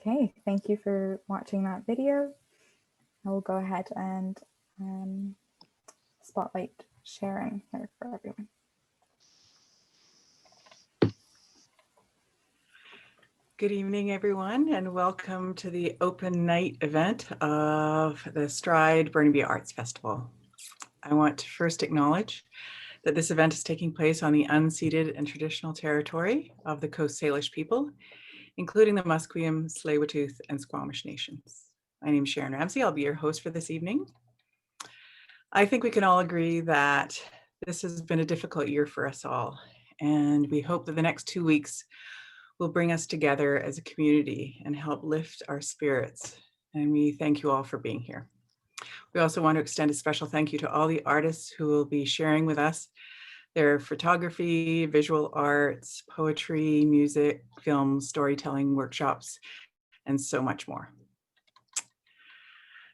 Okay, thank you for watching that video. I will go ahead and spotlight sharing here for everyone. Good evening, everyone, and welcome to the open night event of the STRIDE Burnaby Arts Festival. I want to first acknowledge that this event is taking place on the unceded and traditional territory of the Coast Salish people, including the Musqueam, Tsleil-Waututh, and Squamish nations. My name is Sharon Ramsey. I'll be your host for this evening. I think we can all agree that this has been a difficult year for us all, and we hope that the next 2 weeks will bring us together as a community and help lift our spirits. And we thank you all for being here. We also want to extend a special thank you to all the artists who will be sharing with us their photography, visual arts, poetry, music, film, storytelling workshops, and so much more.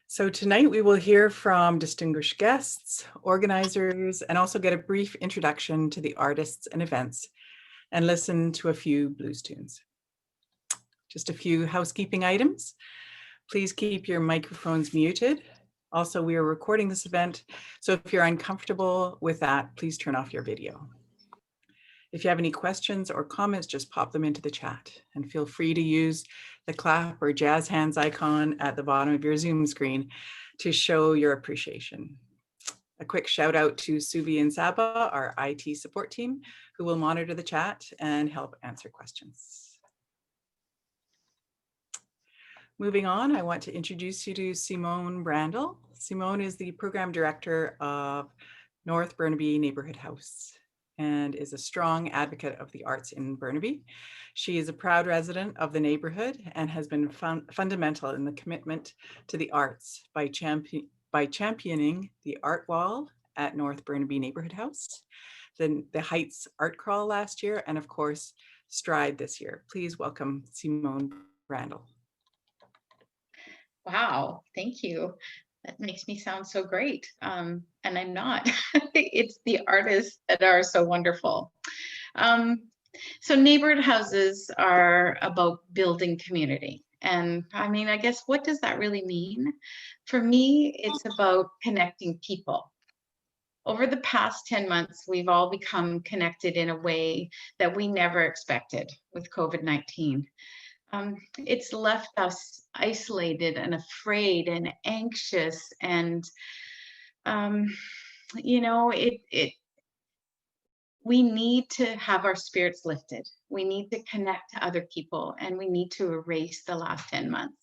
So tonight we will hear from distinguished guests, organizers, and also get a brief introduction to the artists and events and listen to a few blues tunes. Just a few housekeeping items. Please keep your microphones muted. Also, we are recording this event, so if you're uncomfortable with that, please turn off your video. If you have any questions or comments, just pop them into the chat, and feel free to use the clap or jazz hands icon at the bottom of your Zoom screen to show your appreciation. A quick shout out to Subi and Saba, our IT support team, who will monitor the chat and help answer questions. Moving on, I want to introduce you to Simone Brandel. Simone is the program director of North Burnaby Neighborhood House and is a strong advocate of the arts in Burnaby. She is a proud resident of the neighborhood and has been fundamental in the commitment to the arts by championing the art wall at North Burnaby Neighborhood House, the Heights Art Crawl last year, and of course, STRIDE this year. Please welcome Simone Brandel. Wow, thank you. That makes me sound so great. And I'm not. It's the artists that are so wonderful. So neighborhood houses are about building community. And I mean, I guess, what does that really mean? For me, it's about connecting people. Over the past 10 months, we've all become connected in a way that we never expected with COVID-19. It's left us isolated and afraid and anxious, and you know, we need to have our spirits lifted. We need to connect to other people, and we need to erase the last 10 months.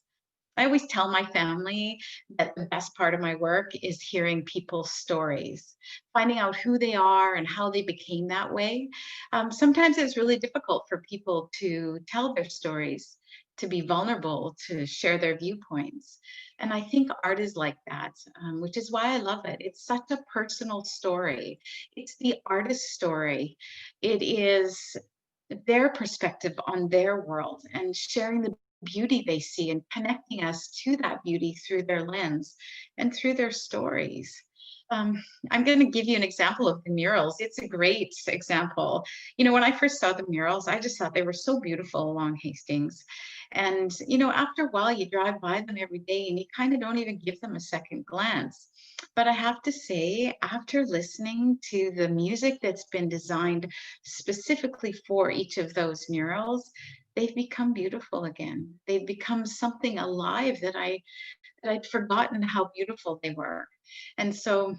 I always tell my family that the best part of my work is hearing people's stories, finding out who they are and how they became that way. Sometimes it's really difficult for people to tell their stories, to be vulnerable, to share their viewpoints. And I think art is like that, which is why I love it. It's such a personal story. It's the artist's story. It is their perspective on their world and sharing the beauty they see and connecting us to that beauty through their lens and through their stories. I'm going to give you an example of the murals. It's a great example. You know, when I first saw the murals, I just thought they were so beautiful along Hastings. And, you know, after a while, you drive by them every day and you kind of don't even give them a second glance. But I have to say, after listening to the music that's been designed specifically for each of those murals, they've become beautiful again. They've become something alive that I'd forgotten how beautiful they were. And so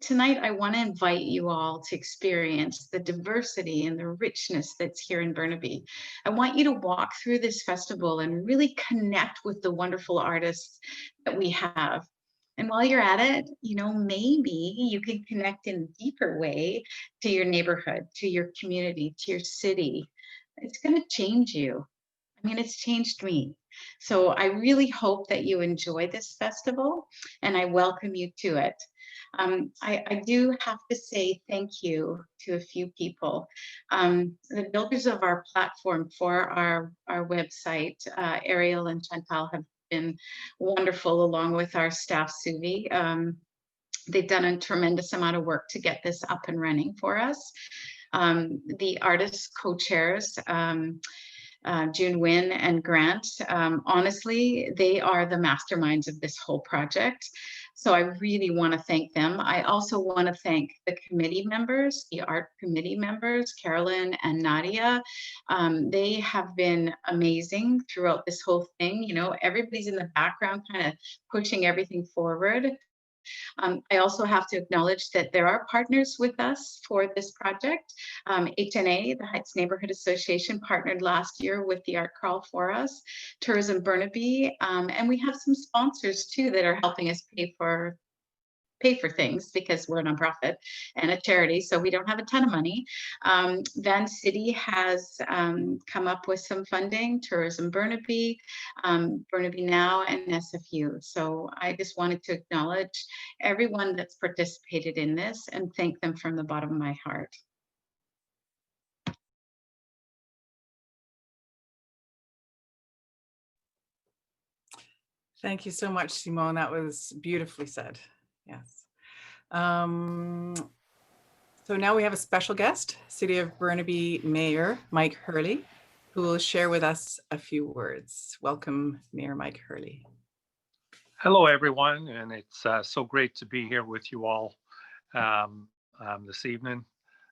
tonight I want to invite you all to experience the diversity and the richness that's here in Burnaby. I want you to walk through this festival and really connect with the wonderful artists that we have. And while you're at it, you know, maybe you can connect in a deeper way to your neighborhood, to your community, to your city. It's going to change you. I mean, it's changed me. So I really hope that you enjoy this festival, and I welcome you to it. I do have to say thank you to a few people. The builders of our platform for our website, Ariel and Chantal, have been wonderful, along with our staff, Suvi. They've done a tremendous amount of work to get this up and running for us. The artist co-chairs, June Wynn and Grant. Honestly, they are the masterminds of this whole project. So I really want to thank them. I also want to thank the committee members, the art committee members, Carolyn and Nadia. They have been amazing throughout this whole thing. You know, everybody's in the background kind of pushing everything forward. I also have to acknowledge that there are partners with us for this project. HNA, the Heights Neighborhood Association, partnered last year with the Art Crawl for us, Tourism Burnaby, and we have some sponsors too that are helping us pay for things because we're a nonprofit and a charity, so we don't have a ton of money. Van City has come up with some funding, Tourism Burnaby, Burnaby Now, and SFU. So I just wanted to acknowledge everyone that's participated in this and thank them from the bottom of my heart. Thank you so much, Simone. That was beautifully said. Yes. So now we have a special guest, City of Burnaby Mayor Mike Hurley, who will share with us a few words. Welcome, Mayor Mike Hurley. Hello, everyone, and it's so great to be here with you all this evening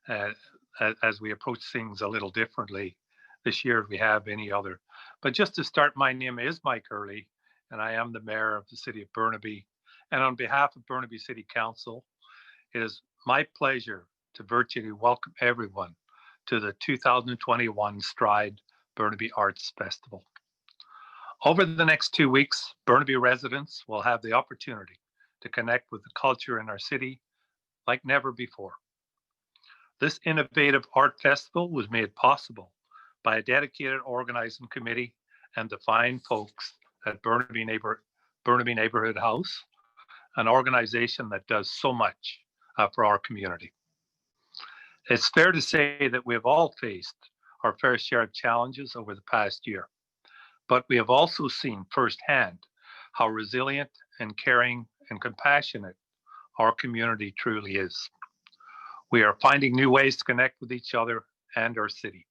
as we approach things a little differently this year if we have any other. But just to start, my name is Mike Hurley, and I am the mayor of the City of Burnaby. And on behalf of Burnaby City Council, it is my pleasure to virtually welcome everyone to the 2021 STRIDE Burnaby Arts Festival. Over the next 2 weeks, Burnaby residents will have the opportunity to connect with the culture in our city like never before. This innovative art festival was made possible by a dedicated organizing committee and the fine folks at Burnaby Neighborhood House, an organization that does so much for our community. It's fair to say that we have all faced our fair share of challenges over the past year, but we have also seen firsthand how resilient and caring and compassionate our community truly is. We are finding new ways to connect with each other and our city.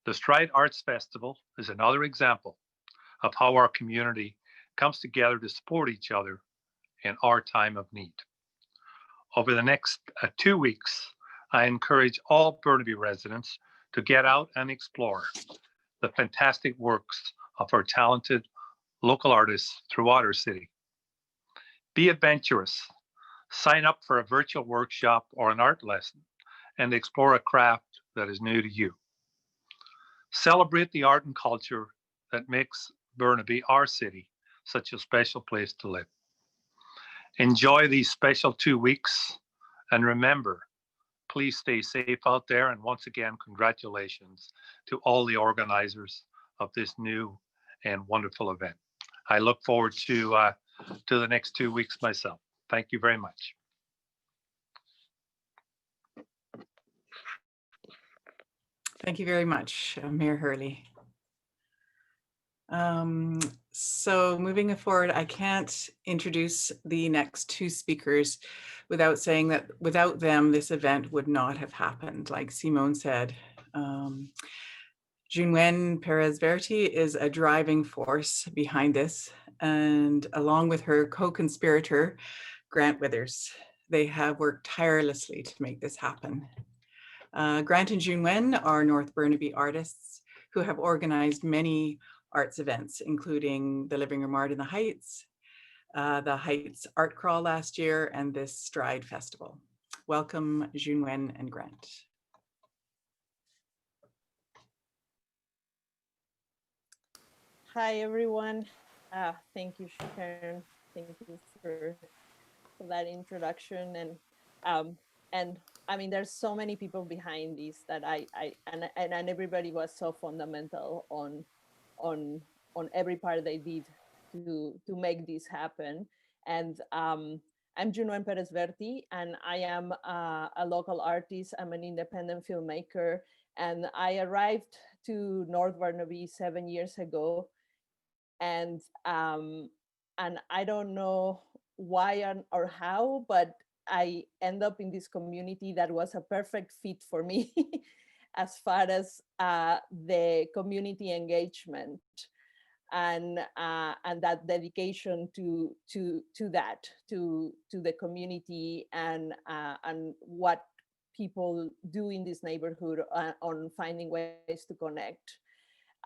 The STRIDE Arts Festival is another example of how our community comes together to support each other in our time of need. Over the next 2 weeks, I encourage all Burnaby residents to get out and explore the fantastic works of our talented local artists throughout our city. Be adventurous. Sign up for a virtual workshop or an art lesson and explore a craft that is new to you. Celebrate the art and culture that makes Burnaby, our city, such a special place to live. Enjoy these special 2 weeks, and remember, please stay safe out there. And once again, congratulations to all the organizers of this new and wonderful event. I look forward to the next 2 weeks myself. Thank you very much. Thank you very much, Mayor Hurley. So moving forward, I can't introduce the next two speakers without saying that without them, this event would not have happened. Like Simone said, Junwen Perez-Verti is a driving force behind this, and along with her co-conspirator, Grant Withers, they have worked tirelessly to make this happen. Grant and Junwen are North Burnaby artists who have organized many arts events, including the Living Room Art in the Heights Art Crawl last year, and this STRIDE Festival. Welcome, Junwen and Grant. Hi, everyone. Thank you, Sharon. Thank you for that introduction. And I mean, there's so many people behind this that and everybody was so fundamental on every part they did to make this happen. And I'm Junwen Perez-Verti, and I am a local artist. I'm an independent filmmaker, and I arrived to North Burnaby 7 years ago. And I don't know why or how, but I end up in this community that was a perfect fit for me. as far as the community engagement and that dedication to the community and what people do in this neighborhood on finding ways to connect.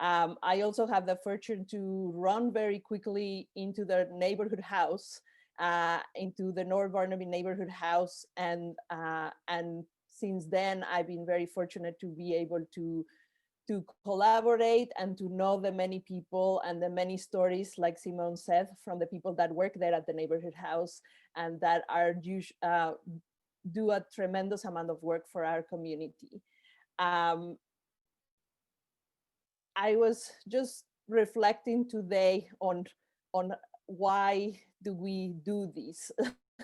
I also have the fortune to run very quickly into the neighborhood house, into the North Burnaby neighborhood house, and since then I've been very fortunate to be able to collaborate and to know the many people and the many stories, like Simone said, from the people that work there at the neighborhood house and that are do a tremendous amount of work for our community. I was just reflecting today on why do we do this?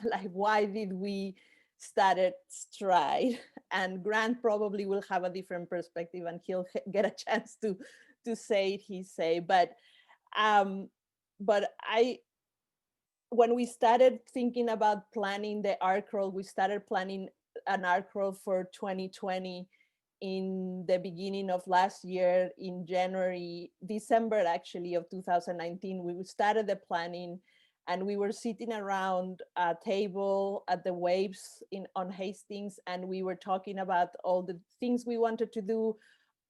Like, why did we started STRIDE? And Grant probably will have a different perspective and he'll get a chance to say it, but when we started thinking about planning the art crawl, we started planning an art crawl for 2020 in the beginning of last year, in December actually of 2019. We started the planning and we were sitting around a table at the Waves on Hastings, and we were talking about all the things we wanted to do.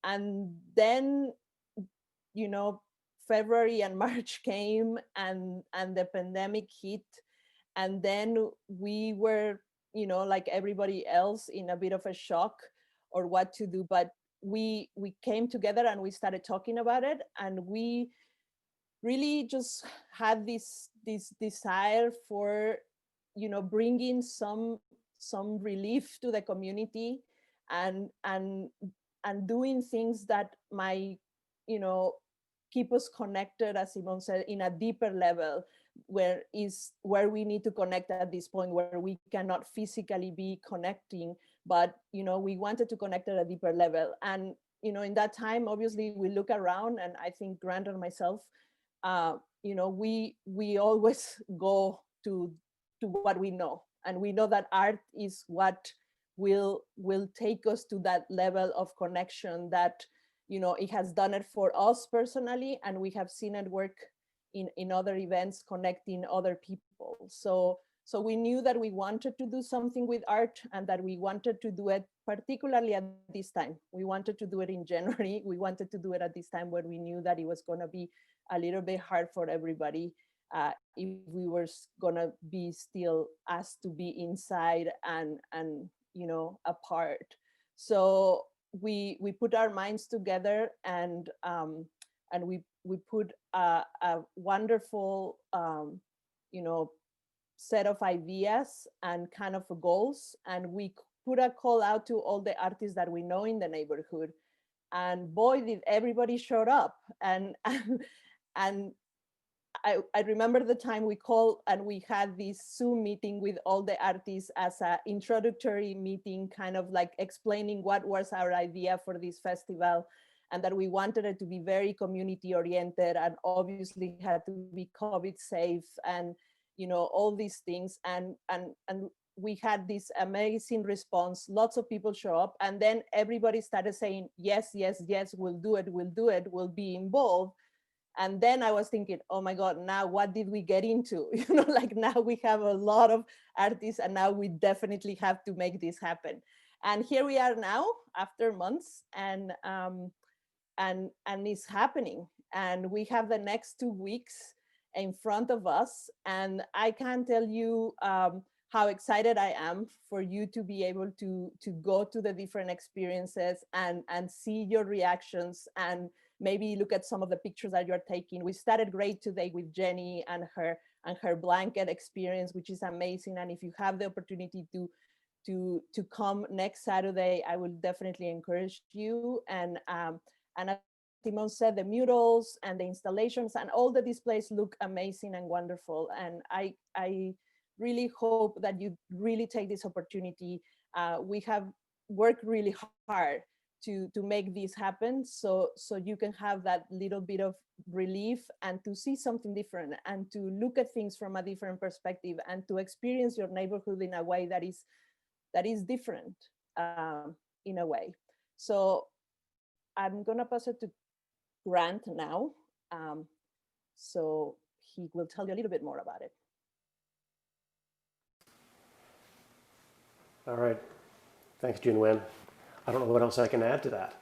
And then, you know, February and March came and the pandemic hit. And then we were, you know, like everybody else, in a bit of a shock or what to do. But we came together and we started talking about it. And we really just had this desire for, you know, bringing some relief to the community and doing things that might, you know, keep us connected, as Simone said, in a deeper level, where we need to connect at this point where we cannot physically be connecting, but, you know, we wanted to connect at a deeper level. And, you know, in that time, obviously we look around, and I think Grant and myself, you know, we always go to what we know, and we know that art is what will take us to that level of connection that, you know, it has done it for us personally, and we have seen it work in other events, connecting other people. So we knew that we wanted to do something with art, and that we wanted to do it particularly at this time. We wanted to do it in January. We wanted to do it at this time where we knew that it was going to be a little bit hard for everybody if we were going to be still asked to be inside and you know, apart. So we put our minds together, and we put a wonderful you know, set of ideas and kind of goals, and we put a call out to all the artists that we know in the neighborhood. And boy, did everybody showed up. And I remember the time we called and we had this Zoom meeting with all the artists as an introductory meeting, kind of like explaining what was our idea for this festival, and that we wanted it to be very community oriented, and obviously had to be COVID safe, and, you know, all these things. And we had this amazing response. Lots of people show up, and then everybody started saying, yes, yes, yes, we'll do it, we'll be involved. And then I was thinking, oh my God, now what did we get into? You know, like, now we have a lot of artists, and now we definitely have to make this happen. And here we are now after months, and it's happening. And we have the next 2 weeks in front of us. And I can't tell you how excited I am for you to be able to go to the different experiences and see your reactions, and maybe look at some of the pictures that you're taking. We started great today with Jenny and her blanket experience, which is amazing. And if you have the opportunity to come next Saturday, I will definitely encourage you. And as Simone said, the murals and the installations and all the displays look amazing and wonderful. And I really hope that you really take this opportunity. We have worked really hard to make this happen, so you can have that little bit of relief, and to see something different, and to look at things from a different perspective, and to experience your neighborhood in a way that is different, in a way. So I'm gonna pass it to Grant now. So he will tell you a little bit more about it. All right. Thanks, Junwen. I don't know what else I can add to that.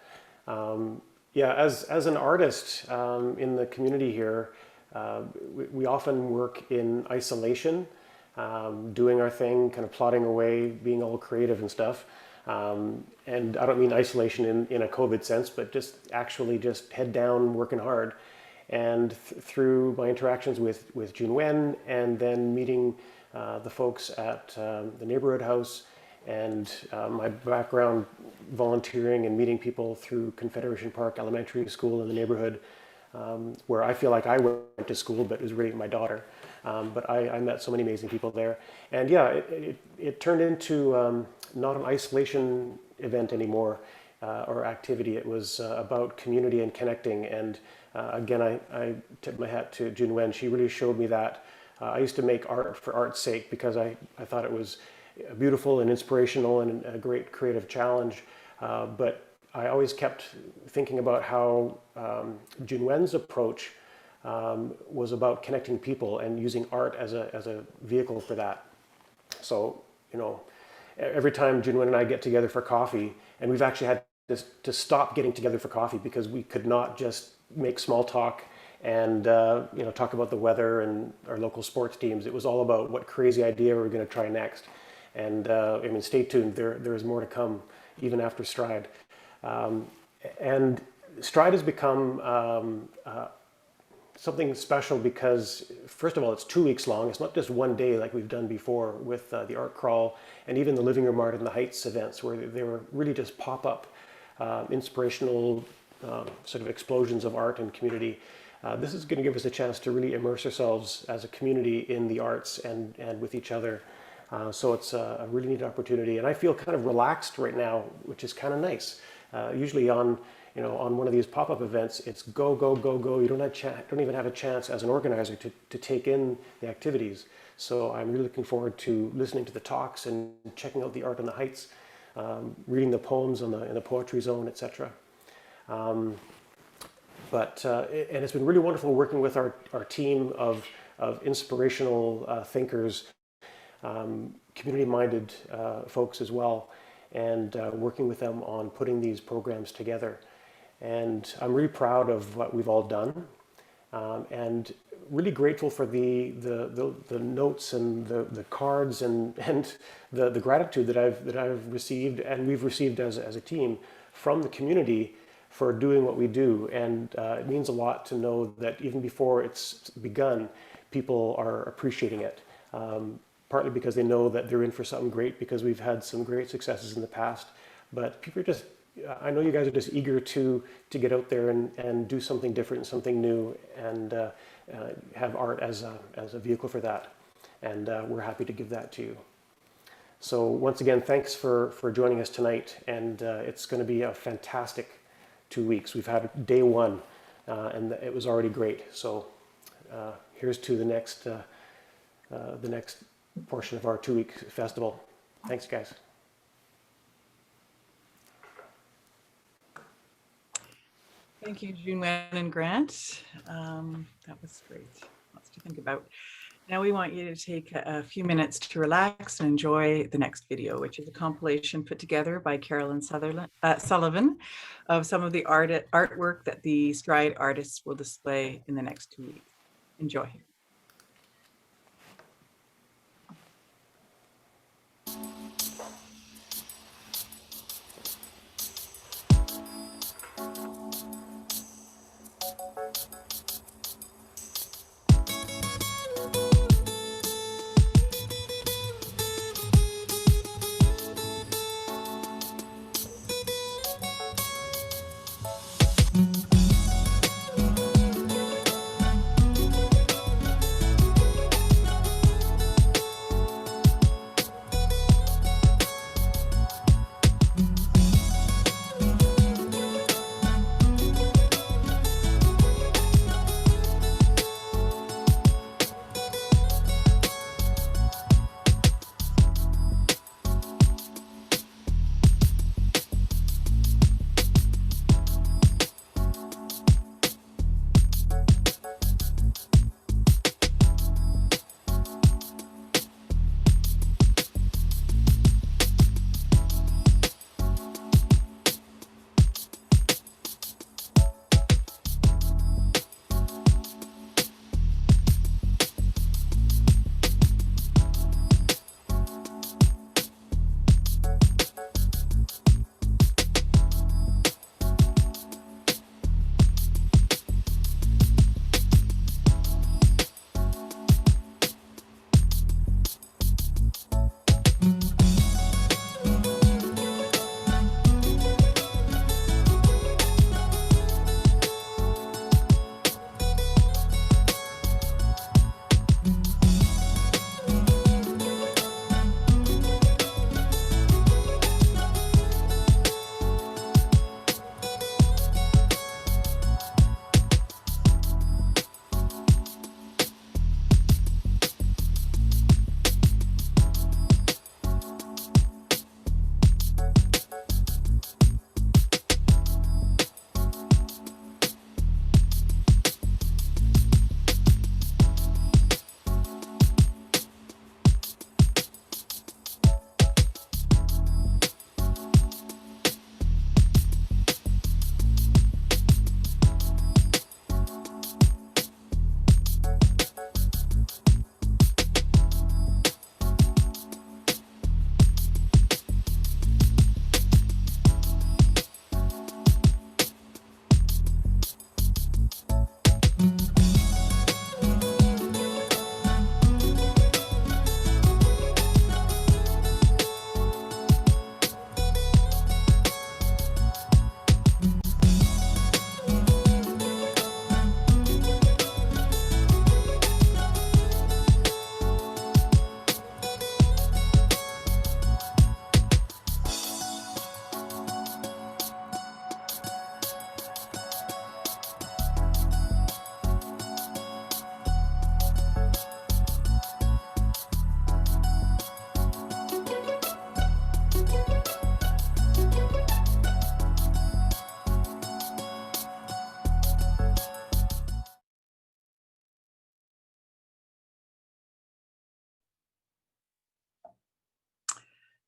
Yeah, as an artist in the community here, we often work in isolation, doing our thing, kind of plodding away, being all creative and stuff. And I don't mean isolation in a COVID sense, but just actually just head down, working hard. And through my interactions with Junwen and then meeting the folks at the neighborhood house, and my background volunteering and meeting people through Confederation Park Elementary School in the neighborhood, where I feel like I went to school, but it was really my daughter. But I met so many amazing people there. And yeah, it turned into not an isolation event anymore or activity. It was about community and connecting. And again, I tip my hat to Junwen. She really showed me that. I used to make art for art's sake because I thought it was beautiful and inspirational and a great creative challenge. But I always kept thinking about how Junwen's approach was about connecting people and using art as a vehicle for that. So, you know, every time Junwen and I get together for coffee, and we've actually had to stop getting together for coffee because we could not just make small talk and you know, talk about the weather and our local sports teams. It was all about what crazy idea we're going to try next. And I mean, stay tuned. There is more to come even after Stride. And Stride has become something special because, first of all, it's 2 weeks long. It's not just one day like we've done before with the art crawl and even the Living Room Art in the Heights events, where they were really just pop-up inspirational sort of explosions of art and community. This is going to give us a chance to really immerse ourselves as a community in the arts and with each other. So it's a really neat opportunity, and I feel kind of relaxed right now, which is kind of nice. Usually on one of these pop-up events, it's go, go, go, go. You don't even have a chance as an organizer to take in the activities. So I'm really looking forward to listening to the talks and checking out the art on the Heights, reading the poems in the poetry zone, etc. And it's been really wonderful working with our team of inspirational thinkers, community-minded folks as well, and working with them on putting these programs together. And I'm really proud of what we've all done, and really grateful for the notes and the cards and the gratitude that I've received and we've received as a team from the community for doing what we do. And it means a lot to know that even before it's begun, people are appreciating it. Partly because they know that they're in for something great, because we've had some great successes in the past. But people are just, I know you guys are just eager to get out there and do something different, something new, and have art as a vehicle for that. And we're happy to give that to you. So once again, thanks for joining us tonight. And it's going to be a fantastic 2 weeks. We've had day one, and it was already great. So here's to the next portion of our 2-week festival. Thanks, guys. Thank you, Junwen and Grant. That was great. Lots to think about. Now we want you to take a few minutes to relax and enjoy the next video, which is a compilation put together by Carolyn Sullivan of some of the artwork that the Stride artists will display in the next 2 weeks. Enjoy.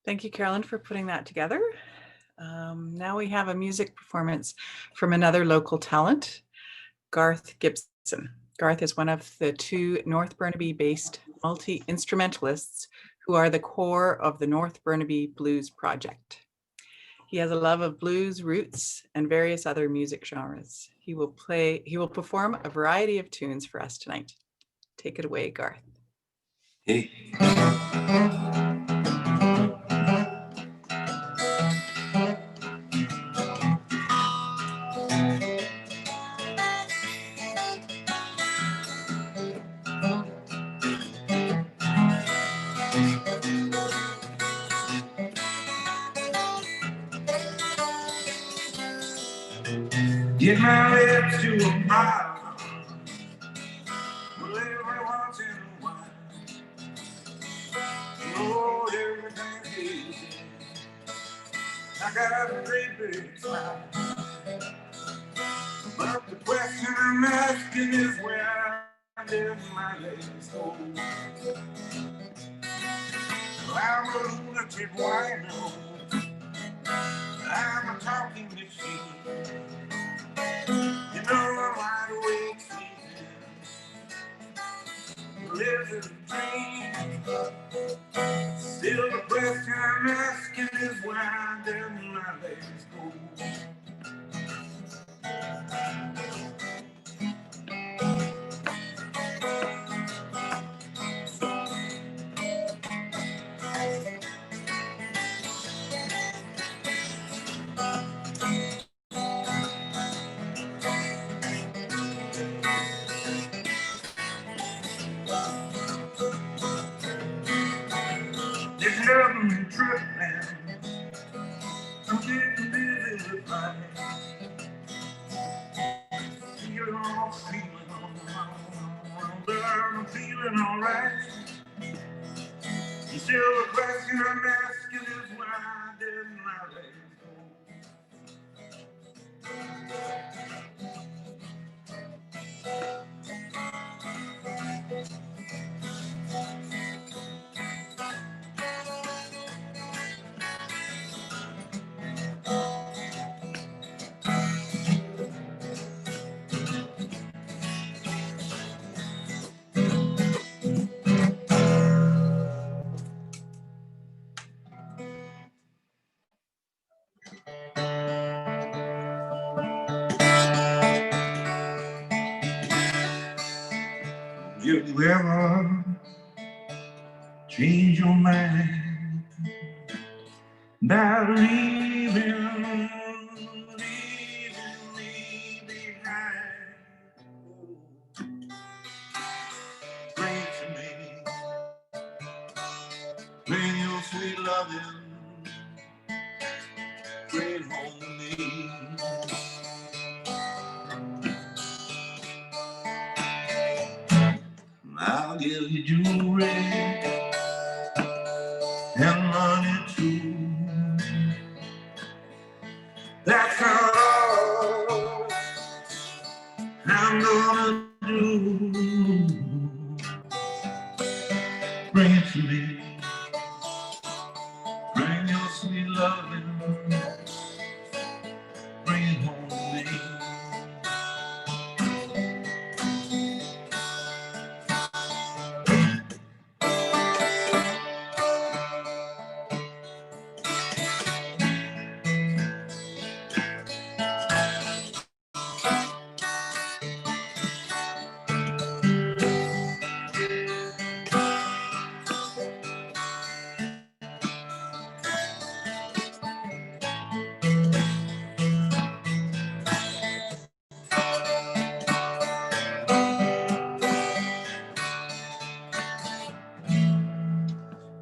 Thank you, Carolyn, for putting that together. Now we have a music performance from another local talent, Garth Gibson. Garth is one of the 2 North Burnaby-based multi-instrumentalists who are the core of the North Burnaby Blues Project. He has a love of blues roots and various other music genres. He will perform a variety of tunes for us tonight. Take it away, Garth. Hey. Get my lips to a mile, well, every once in a while. Lord, everything's easy. I got a great big smile, but the question I'm asking is where did my legs go? Well, I'm a lunatic wino, I'm a talking machine. You know I'm wide awake sleeping, live in a dream. Still the question I'm asking is why did my legs go? This loving trip, man, I'm getting busy with life. You're all feeling but I'm feeling alright. And still the question I'm asking is why did my legs go? If you ever change your mind about leaving me behind, bring it to me, bring your sweet loving, bring it home to me. I'll give you jewelry and money too. That's all I'm gonna do. Bring it to me, bring your sweet loving, bring it home to me.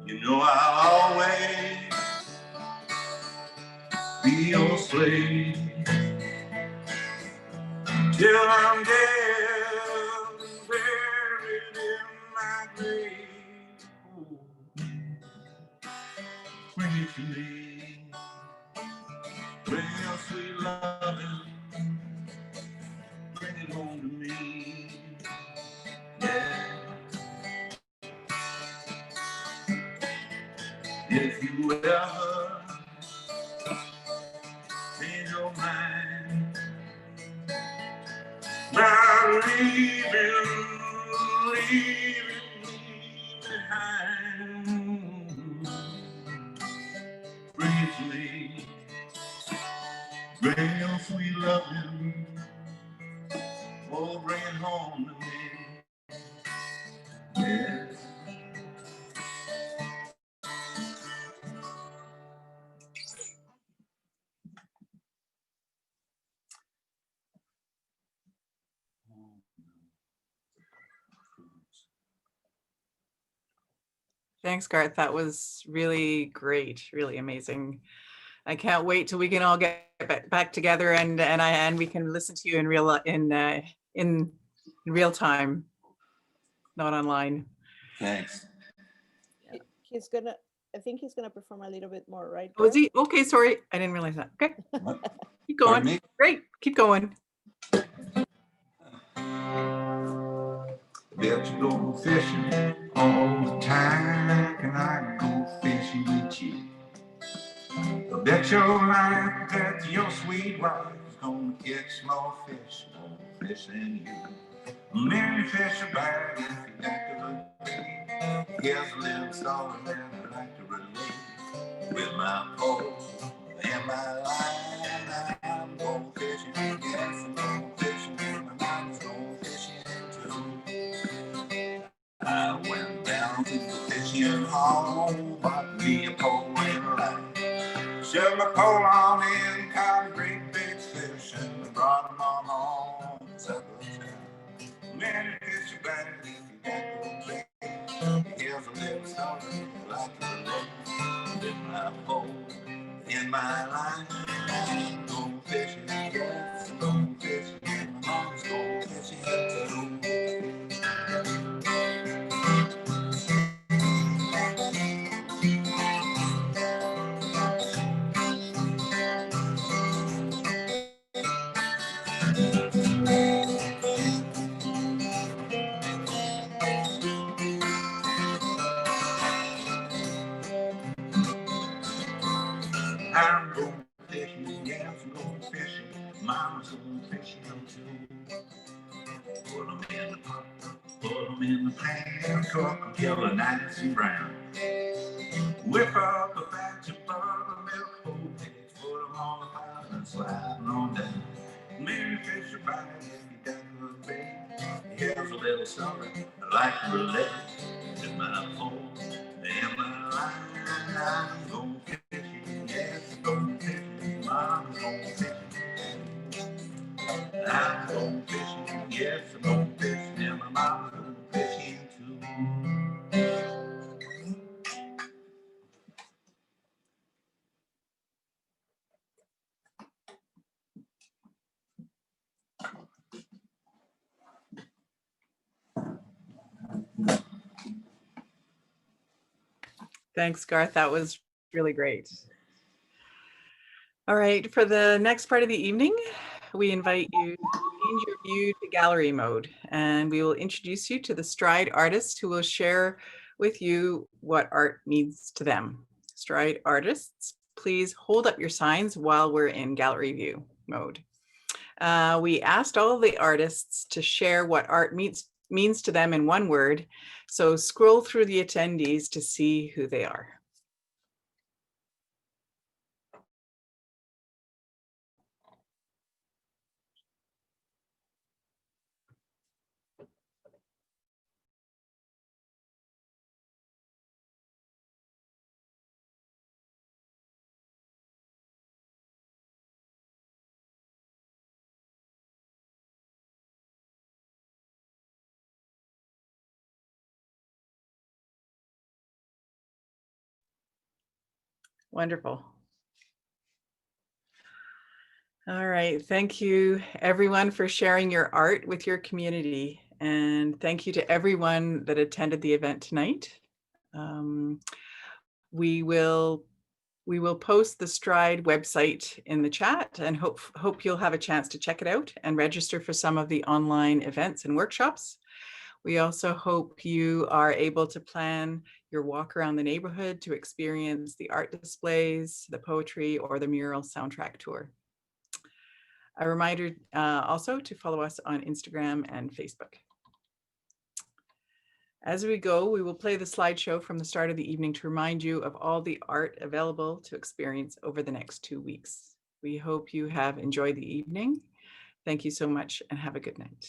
You know I'll always be your slave till I'm dead and buried in my grave. Oh, bring it to me, bring your sweet loving, bring it home to me. Yeah. If you ever change your mind by leaving me behind, briefly bring your sweet loving, oh, bring it home to me. Yes. Thanks, Garth. That was really great, really amazing. I can't wait till we can all get back together and we can listen to you in real time, not online. Thanks. He's gonna, I think he's gonna perform a little bit more, right? Oh, is he? Okay, sorry. I didn't realize that. Okay. What? Keep going. Pardon me? Great. Keep going. Bet you go fishing all the time. Can I go fishing with you? I bet your life that your sweet wife is gonna catch more fish than you. Many fish are bad if you got to look. Here's a little story that I like to relate. With my pole and my line, I'm going fishing. Yes, I'm going fishing. And my mom's going fishing too. I went down to the fishing hole, bought me a pole and a line. Shoved my pole on in, caught a great big fish, and brought them on home to Southern Town. Many fish are bad if you got to bait. Here's a little story I like to relate. With my pole in my line, go fishing, yes, go fishing, and my mom's go fishing too. I'm going fishing, yes, I'm going fishing. Mama's going fishing too. Put them in the pot, put them in the pan, cook them till they're nice and brown. Whip up a batch of buttermilk, whole eggs, put them on the pile and slide them on down. Many fish are biting if you got good bait. Here's a little story I like to relate. With my pole and my line, I'm going fishing, yes, I'm going fishing, Mom's going fishing. I'm going fishing, yes, I'm going fishing, and my mom's going fishing too. Thanks, Garth. That was really great. All right, for the next part of the evening, we invite you to change your view to gallery mode, and we will introduce you to the STRIDE artists who will share with you what art means to them. STRIDE artists, please hold up your signs while we're in gallery view mode. We asked all of the artists to share what art means to them in one word, so scroll through the attendees to see who they are. Wonderful. All right, thank you everyone for sharing your art with your community, and thank you to everyone that attended the event tonight. We will post the STRIDE website in the chat, and hope you'll have a chance to check it out and register for some of the online events and workshops. We also hope you are able to plan your walk around the neighborhood to experience the art displays, the poetry, or the mural soundtrack tour. A reminder also to follow us on Instagram and Facebook. As we go, we will play the slideshow from the start of the evening to remind you of all the art available to experience over the next 2 weeks. We hope you have enjoyed the evening. Thank you so much and have a good night.